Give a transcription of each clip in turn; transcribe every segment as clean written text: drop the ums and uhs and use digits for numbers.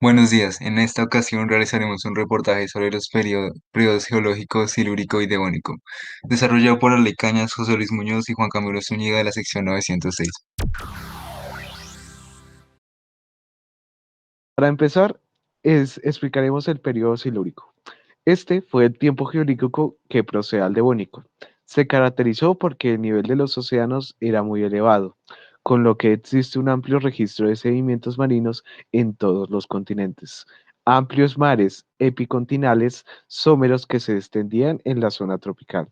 Buenos días. En esta ocasión realizaremos un reportaje sobre los periodos geológico, silúrico y devónico, desarrollado por Arley Cañas, José Luis Muñoz y Juan Camilo Zúñiga de la sección 906. Para empezar, explicaremos el periodo silúrico. Este fue el tiempo geológico que procede al Devónico. Se caracterizó porque el nivel de los océanos era muy elevado, con lo que existe un amplio registro de sedimentos marinos en todos los continentes. Amplios mares epicontinentales someros que se extendían en la zona tropical.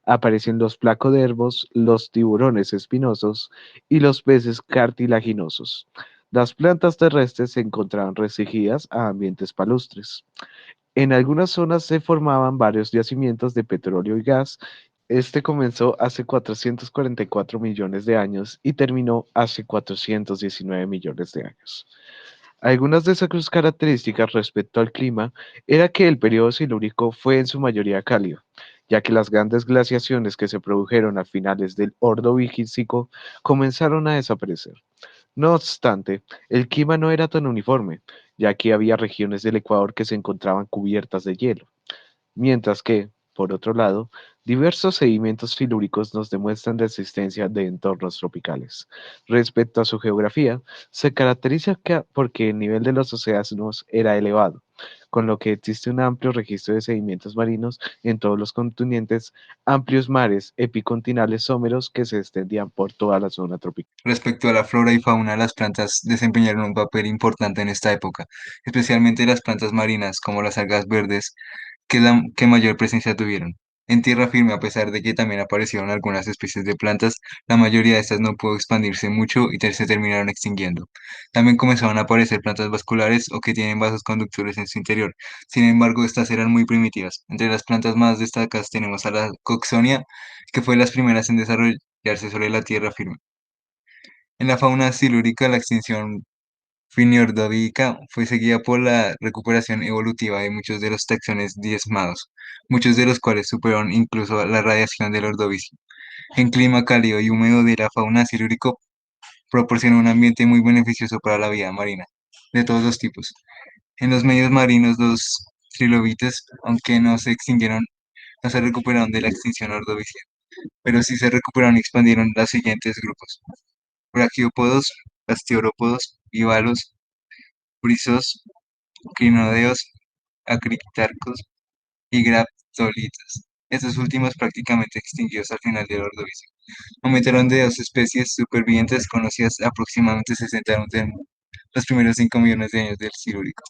Aparecen los placodermos, los tiburones espinosos y los peces cartilaginosos. Las plantas terrestres se encontraban restringidas a ambientes palustres. En algunas zonas se formaban varios yacimientos de petróleo y gas. Este comenzó hace 444 millones de años y terminó hace 419 millones de años. Algunas de sus características respecto al clima era que el periodo silúrico fue en su mayoría cálido, ya que las grandes glaciaciones que se produjeron a finales del Ordovícico comenzaron a desaparecer. No obstante, el clima no era tan uniforme, ya que había regiones del Ecuador que se encontraban cubiertas de hielo, mientras que, por otro lado, diversos sedimentos silúricos nos demuestran la existencia de entornos tropicales. Respecto a su geografía, se caracteriza porque el nivel de los océanos era elevado, con lo que existe un amplio registro de sedimentos marinos en todos los continentes, amplios mares epicontinentales someros que se extendían por toda la zona tropical. Respecto a la flora y fauna, las plantas desempeñaron un papel importante en esta época, especialmente las plantas marinas, como las algas verdes, que mayor presencia tuvieron. En tierra firme, a pesar de que también aparecieron algunas especies de plantas, la mayoría de estas no pudo expandirse mucho y se terminaron extinguiendo. También comenzaron a aparecer plantas vasculares o que tienen vasos conductores en su interior. Sin embargo, estas eran muy primitivas. Entre las plantas más destacadas tenemos a la Coxonia, que fue las primeras en desarrollarse sobre la tierra firme. En la fauna silúrica, la extinción Finiordovica fue seguida por la recuperación evolutiva de muchos de los taxones diezmados, muchos de los cuales superaron incluso la radiación del Ordovícico. En clima cálido y húmedo de la fauna silúrico proporciona un ambiente muy beneficioso para la vida marina, de todos los tipos. En los medios marinos, los trilobites, aunque no se extinguieron, no se recuperaron de la extinción ordoviciana, pero sí se recuperaron y expandieron los siguientes grupos: braquiópodos, bastiorópodos, bivalvos, brizos, crinodeos, acritarcos y graptolitos. Estos últimos prácticamente extinguidos al final del Ordovícico. Aumentaron de dos especies supervivientes conocidas aproximadamente 60 de los primeros 5 millones de años del Silúrico.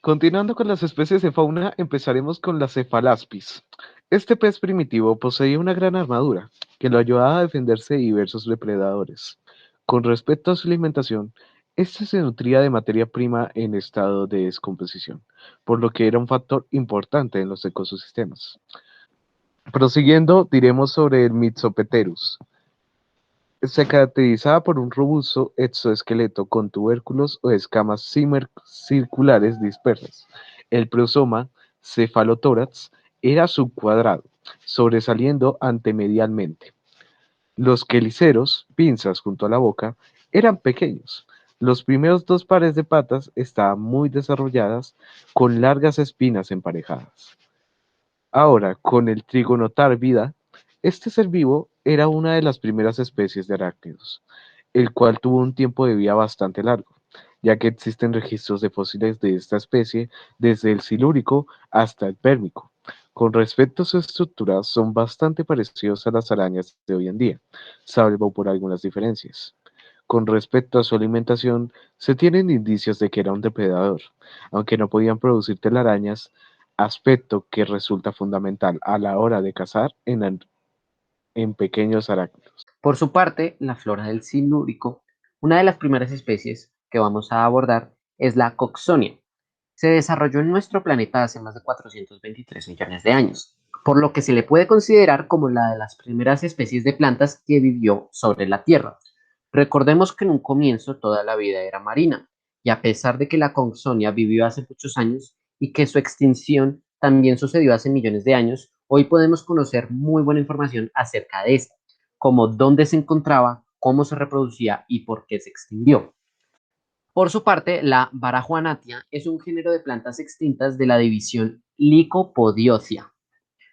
Continuando con las especies de fauna, empezaremos con la Cephalaspis. Este pez primitivo poseía una gran armadura que lo ayudaba a defenderse de diversos depredadores. Con respecto a su alimentación, este se nutría de materia prima en estado de descomposición, por lo que era un factor importante en los ecosistemas. Prosiguiendo, diremos sobre el Myxopeterus. Se caracterizaba por un robusto exoesqueleto con tubérculos o escamas circulares dispersas. El prosoma cefalotórax era subcuadrado, sobresaliendo antemedialmente. Los queliceros, pinzas junto a la boca, eran pequeños. Los primeros dos pares de patas estaban muy desarrolladas, con largas espinas emparejadas. Ahora, con el Trigonotar vida, este ser vivo era una de las primeras especies de arácnidos, el cual tuvo un tiempo de vida bastante largo, ya que existen registros de fósiles de esta especie desde el Silúrico hasta el Pérmico. Con respecto a su estructura, son bastante parecidos a las arañas de hoy en día, salvo por algunas diferencias. Con respecto a su alimentación, se tienen indicios de que era un depredador, aunque no podían producir telarañas, aspecto que resulta fundamental a la hora de cazar en pequeños arácnidos. Por su parte, la flora del Silúrico, una de las primeras especies que vamos a abordar es la Coxonia. Se desarrolló en nuestro planeta hace más de 423 millones de años, por lo que se le puede considerar como la de las primeras especies de plantas que vivió sobre la Tierra. Recordemos que en un comienzo toda la vida era marina, y a pesar de que la Coxonia vivió hace muchos años y que su extinción también sucedió hace millones de años, hoy podemos conocer muy buena información acerca de esta, como dónde se encontraba, cómo se reproducía y por qué se extinguió. Por su parte, la Barajuanatia es un género de plantas extintas de la división Lycopodiocia,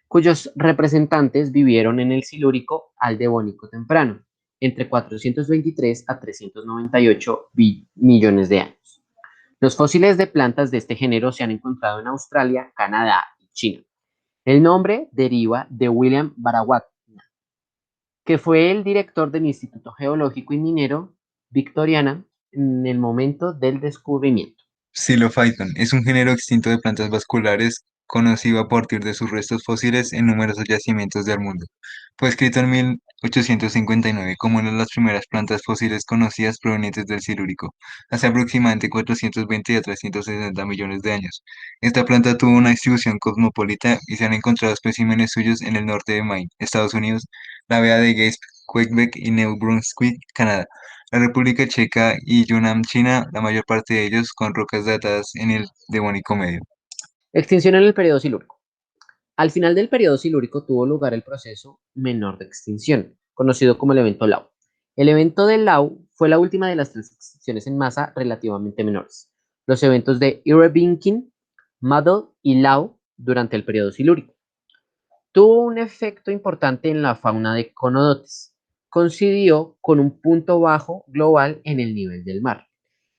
cuyos representantes vivieron en el Silúrico al Devónico temprano, entre 423 a 398 millones de años. Los fósiles de plantas de este género se han encontrado en Australia, Canadá y China. El nombre deriva de William Baraguatia, que fue el director del Instituto Geológico y Minero Victoriana en el momento del descubrimiento. Xilophyton es un género extinto de plantas vasculares conocido a partir de sus restos fósiles en numerosos yacimientos del mundo. Fue escrito en 1859 como una de las primeras plantas fósiles conocidas provenientes del Silúrico, hace aproximadamente 420 a 360 millones de años. Esta planta tuvo una distribución cosmopolita y se han encontrado especímenes suyos en el norte de Maine, Estados Unidos, la Bahía de Gaspe, Quebec y New Brunswick, Canadá. La República Checa y Yunnan, China, la mayor parte de ellos con rocas datadas en el Devónico Medio. Extinción en el periodo silúrico. Al final del periodo silúrico tuvo lugar el proceso menor de extinción, conocido como el evento Lau. El evento de Lau fue la última de las tres extinciones en masa relativamente menores. Los eventos de Irvington, Muddle y Lau durante el periodo silúrico. Tuvo un efecto importante en la fauna de Conodotes. Coincidió con un punto bajo global en el nivel del mar.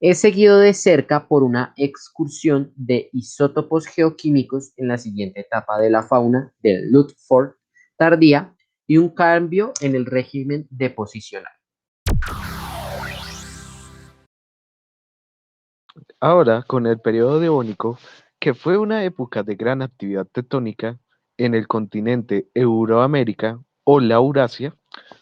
Es seguido de cerca por una excursión de isótopos geoquímicos en la siguiente etapa de la fauna del Lutford tardía y un cambio en el régimen deposicional. Ahora, con el periodo devónico, que fue una época de gran actividad tectónica en el continente Euroamérica o la Eurasia,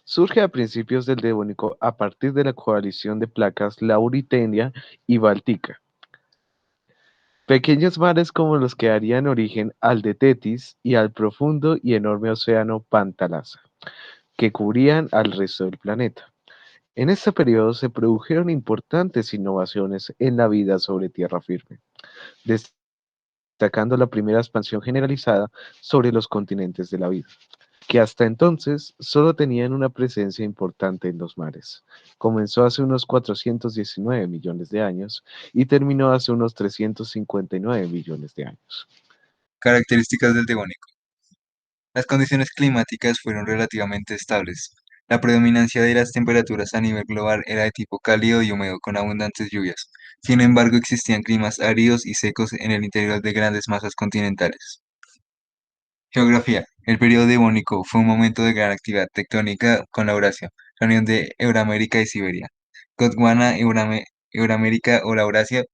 surge a principios del Devónico a partir de la coalición de placas Lauritania y Báltica. Pequeños mares como los que darían origen al de Tetis y al profundo y enorme océano Pantalasa, que cubrían al resto del planeta. En este periodo se produjeron importantes innovaciones en la vida sobre tierra firme, destacando la primera expansión generalizada sobre los continentes de la vida, que hasta entonces solo tenían una presencia importante en los mares. Comenzó hace unos 419 millones de años y terminó hace unos 359 millones de años. Características del Devónico. Las condiciones climáticas fueron relativamente estables. La predominancia de las temperaturas a nivel global era de tipo cálido y húmedo con abundantes lluvias. Sin embargo, existían climas áridos y secos en el interior de grandes masas continentales. Geografía. El periodo devónico fue un momento de gran actividad tectónica con la Eurasia, la unión de Euramérica y Siberia. Gondwana, Euramérica o la Eurasia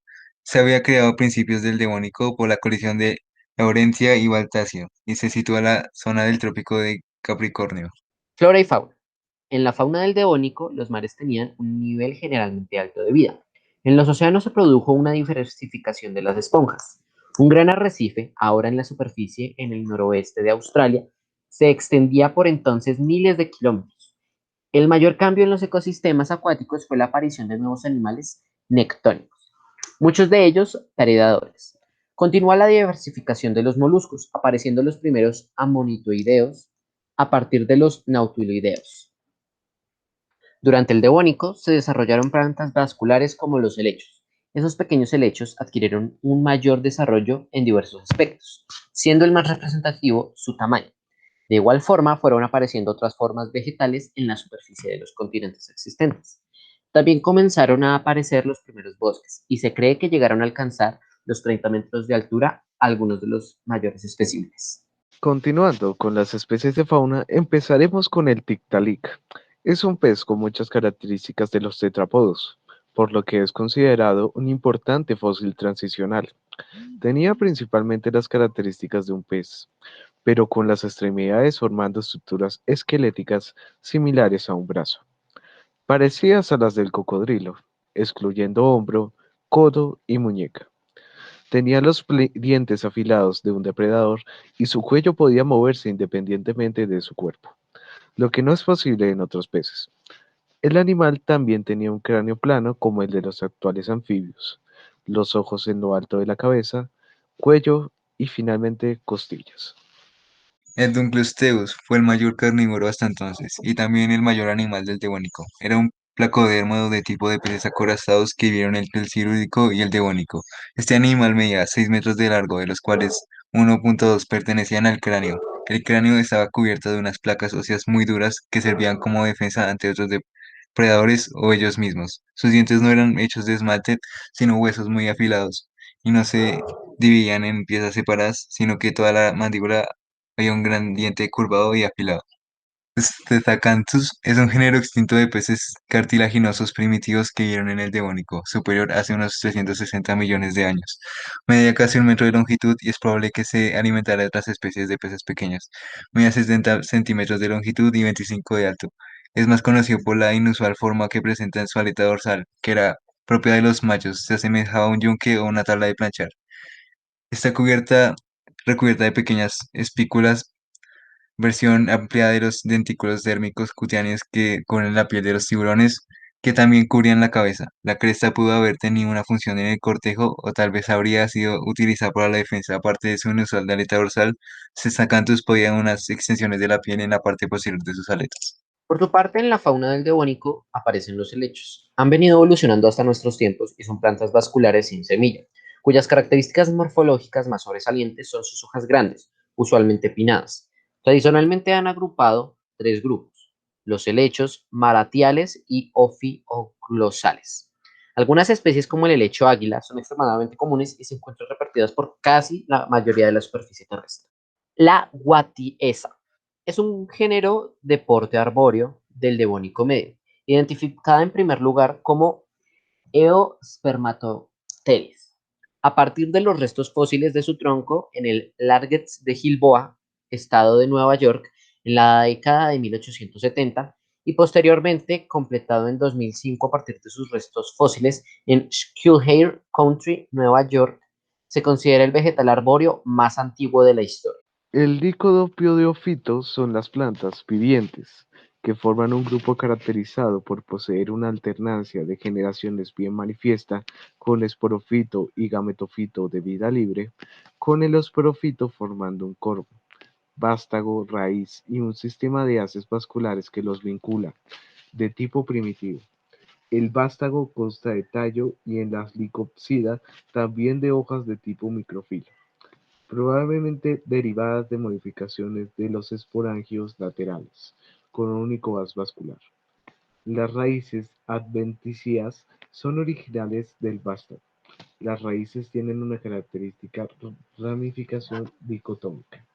se había creado a principios del Devónico por la colisión de Laurentia y Baltasio, y se sitúa en la zona del Trópico de Capricornio. Flora y fauna. En la fauna del Devónico, los mares tenían un nivel generalmente alto de vida. En los océanos se produjo una diversificación de las esponjas. Un gran arrecife, ahora en la superficie en el noroeste de Australia, se extendía por entonces miles de kilómetros. El mayor cambio en los ecosistemas acuáticos fue la aparición de nuevos animales nectónicos, muchos de ellos predadores. Continúa la diversificación de los moluscos, apareciendo los primeros amonitoideos a partir de los nautiloideos. Durante el Devónico se desarrollaron plantas vasculares como los helechos. Esos pequeños helechos adquirieron un mayor desarrollo en diversos aspectos, siendo el más representativo su tamaño. De igual forma, fueron apareciendo otras formas vegetales en la superficie de los continentes existentes. También comenzaron a aparecer los primeros bosques, y se cree que llegaron a alcanzar los 30 metros de altura algunos de los mayores especímenes. Continuando con las especies de fauna, empezaremos con el tictalic. Es un pez con muchas características de los tetrápodos, por lo que es considerado un importante fósil transicional. Tenía principalmente las características de un pez, pero con las extremidades formando estructuras esqueléticas similares a un brazo, parecidas a las del cocodrilo, excluyendo hombro, codo y muñeca. Tenía los dientes afilados de un depredador y su cuello podía moverse independientemente de su cuerpo, lo que no es posible en otros peces. El animal también tenía un cráneo plano como el de los actuales anfibios, los ojos en lo alto de la cabeza, cuello y finalmente costillas. El Dunkleosteus fue el mayor carnívoro hasta entonces y también el mayor animal del Devónico. Era un placodermo de tipo de peces acorazados que vivieron entre el Silúrico y el Devónico. Este animal medía 6 metros de largo, de los cuales 1,2 pertenecían al cráneo. El cráneo estaba cubierto de unas placas óseas muy duras que servían como defensa ante otros depredadores o ellos mismos. Sus dientes no eran hechos de esmalte, sino huesos muy afilados, y no se dividían en piezas separadas, sino que toda la mandíbula había un gran diente curvado y afilado. Stetacanthus es un género extinto de peces cartilaginosos primitivos que vivieron en el Devónico superior hace unos 360 millones de años. Medía casi 1 metro de longitud y es probable que se alimentara de otras especies de peces pequeños. Medía 70 centímetros de longitud y 25 de alto. Es más conocido por la inusual forma que presenta en su aleta dorsal, que era propia de los machos. Se asemejaba a un yunque o una tabla de planchar. Está recubierta de pequeñas espículas, versión ampliada de los dentículos dérmicos cutáneos que cubren la piel de los tiburones, que también cubrían la cabeza. La cresta pudo haber tenido una función en el cortejo o tal vez habría sido utilizada para la defensa. Aparte de su inusual aleta dorsal, Cesacanthus podía unas extensiones de la piel en la parte posterior de sus aletas. Por su parte, en la fauna del Devónico aparecen los helechos. Han venido evolucionando hasta nuestros tiempos y son plantas vasculares sin semilla, cuyas características morfológicas más sobresalientes son sus hojas grandes, usualmente pinnadas. Tradicionalmente han agrupado tres grupos: los helechos, maratiales y ophioglosales. Algunas especies como el helecho águila son extremadamente comunes y se encuentran repartidas por casi la mayoría de la superficie terrestre. La guatiesa es un género de porte arbóreo del Devónico medio, identificada en primer lugar como Eospermatoteles, a partir de los restos fósiles de su tronco en el Largetts de Gilboa, estado de Nueva York, en la década de 1870, y posteriormente completado en 2005 a partir de sus restos fósiles en Schuylkill Country, Nueva York. Se considera el vegetal arbóreo más antiguo de la historia. El Dicodopiodiófito son las plantas vivientes, que forman un grupo caracterizado por poseer una alternancia de generaciones bien manifiesta con esporofito y gametofito de vida libre, con el esporofito formando un cormo, vástago, raíz y un sistema de haces vasculares que los vincula, de tipo primitivo. El vástago consta de tallo y en la licopsida también de hojas de tipo microfilo, probablemente derivadas de modificaciones de los esporangios laterales, con un único haz vascular. Las raíces adventicias son originales del vástago. Las raíces tienen una característica ramificación dicotómica.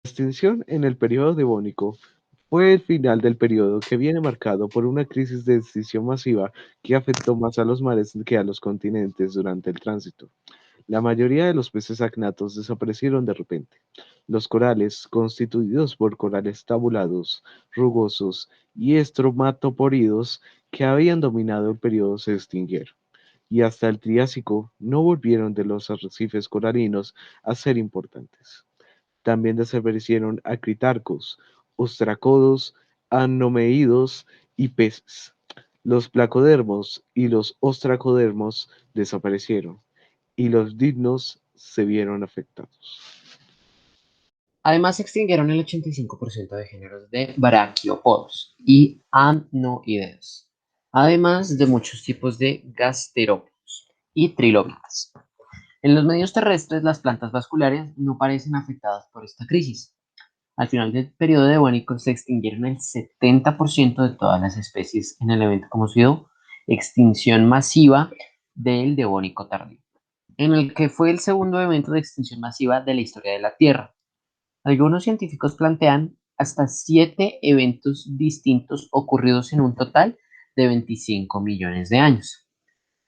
La extinción en el período devónico fue el final del período que viene marcado por una crisis de extinción masiva que afectó más a los mares que a los continentes durante el tránsito. La mayoría de los peces acnatos desaparecieron de repente. Los corales, constituidos por corales tabulados, rugosos y estromatoporidos que habían dominado el periodo, se extinguieron, y hasta el Triásico no volvieron de los arrecifes coralinos a ser importantes. También desaparecieron acritarcos, ostracodos, anomeídos y peces. Los placodermos y los ostracodermos desaparecieron y los dignos se vieron afectados. Además, se extinguieron el 85% de géneros de braquiópodos y amnoideos, además de muchos tipos de gasterópodos y trilóbites. En los medios terrestres, las plantas vasculares no parecen afectadas por esta crisis. Al final del periodo devónico se extinguieron el 70% de todas las especies en el evento conocido extinción masiva del Devónico tardío, en el que fue el segundo evento de extinción masiva de la historia de la Tierra. Algunos científicos plantean hasta 7 eventos distintos ocurridos en un total de 25 millones de años.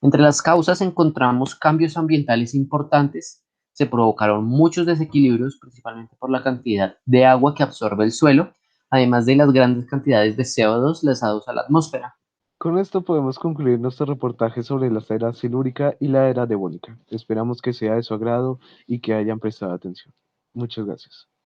Entre las causas encontramos cambios ambientales importantes. Se provocaron muchos desequilibrios, principalmente por la cantidad de agua que absorbe el suelo, además de las grandes cantidades de CO2 lanzados a la atmósfera. Con esto podemos concluir nuestro reportaje sobre la era silúrica y la era devónica. Esperamos que sea de su agrado y que hayan prestado atención. Muchas gracias.